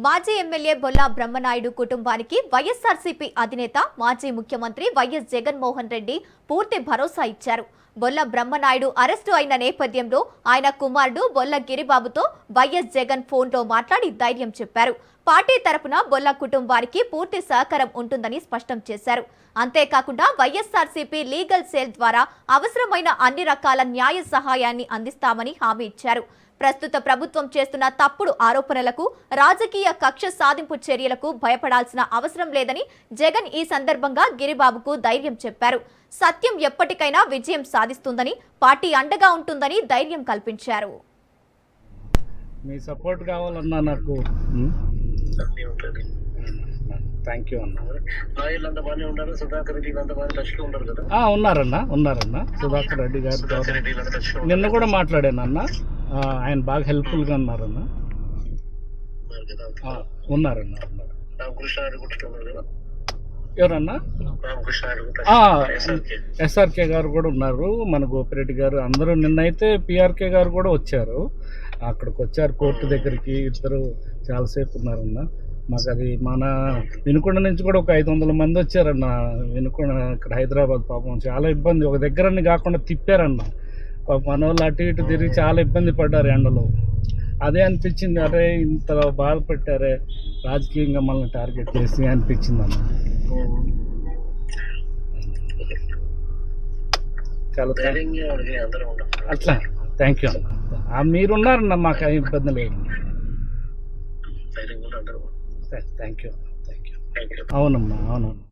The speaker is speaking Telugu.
మాజీ ఎమ్మెల్యే బొల్లా బ్రహ్మనాయుడు కుటుంబానికి వైఎస్ఆర్సీపీ అధినేత మాజీ ముఖ్యమంత్రి వైఎస్ జగన్మోహన్ రెడ్డి పూర్తి భరోసా ఇచ్చారు. బొల్ల బ్రహ్మనాయుడు అరెస్టు అయిన నేపథ్యంలో ఆయన కుమారుడు బొల్ల గిరిబాబుతో వైఎస్ జగన్ ఫోన్లో మాట్లాడి ధైర్యం చెప్పారు. పార్టీ తరపున బొల్ల కుటుంబానికి పూర్తి సహకారం ఉంటుందని స్పష్టం చేశారు. అంతేకాకుండా వైఎస్ఆర్సీపీ లీగల్ సెల్ ద్వారా అవసరమైన అన్ని రకాల న్యాయ సహాయాన్ని అందిస్తామని హామీ ఇచ్చారు. ప్రస్తుత ప్రభుత్వం చేస్తున్న తప్పుడు ఆరోపణలకు, రాజకీయ కక్ష సాధింపు చర్యలకు భయపడాల్సిన అవసరం లేదని జగన్ ఈ సందర్భంగా గిరిబాబుకు ధైర్యం చెప్పారు. సత్యం ఎప్పటికైనా విజయం సాధిస్తుందని, పార్టీ అండగా ఉంటుందని ధైర్యం కల్పించారు. మీ సపోర్ట్ కావాలన్నా నాకు. థ్యాంక్ యూ అన్న. ఉన్నారన్నా సుధాకర్ రెడ్డి గారు నిన్న కూడా మాట్లాడాను. ఆయన బాగా హెల్ప్ఫుల్గా ఉన్నారన్న. ఉన్నారన్నా. ఎవరన్నా? ఎస్ఆర్కే గారు కూడా ఉన్నారు, మన గోపిరెడ్డి గారు, అందరూ. నిన్నైతే పిఆర్కే గారు కూడా వచ్చారు, అక్కడికి వచ్చారు కోర్టు దగ్గరికి. ఇద్దరు చాలాసేపు ఉన్నారన్న. మాకు అది మన వినుకొండ నుంచి కూడా ఒక 500 మంది వచ్చారన్న. వినుకొండ ఇక్కడ హైదరాబాద్ పాపం చాలా ఇబ్బంది, ఒక దగ్గరని కాకుండా తిప్పారన్న. మన వాళ్ళు అటు ఇటు తిరిగి చాలా ఇబ్బంది పడ్డారు ఎండలో. అదే అనిపించింది, అరే ఇంత బాధ పెట్టారే రాజకీయంగా మనల్ని టార్గెట్ చేసి అనిపించింది అన్న. చాలా అట్లా థ్యాంక్ యూ అన్న. మీరున్నారన్న, మాకు ఇబ్బంది లేదు. Thank you. అవునమ్మా, అవునమ్మా.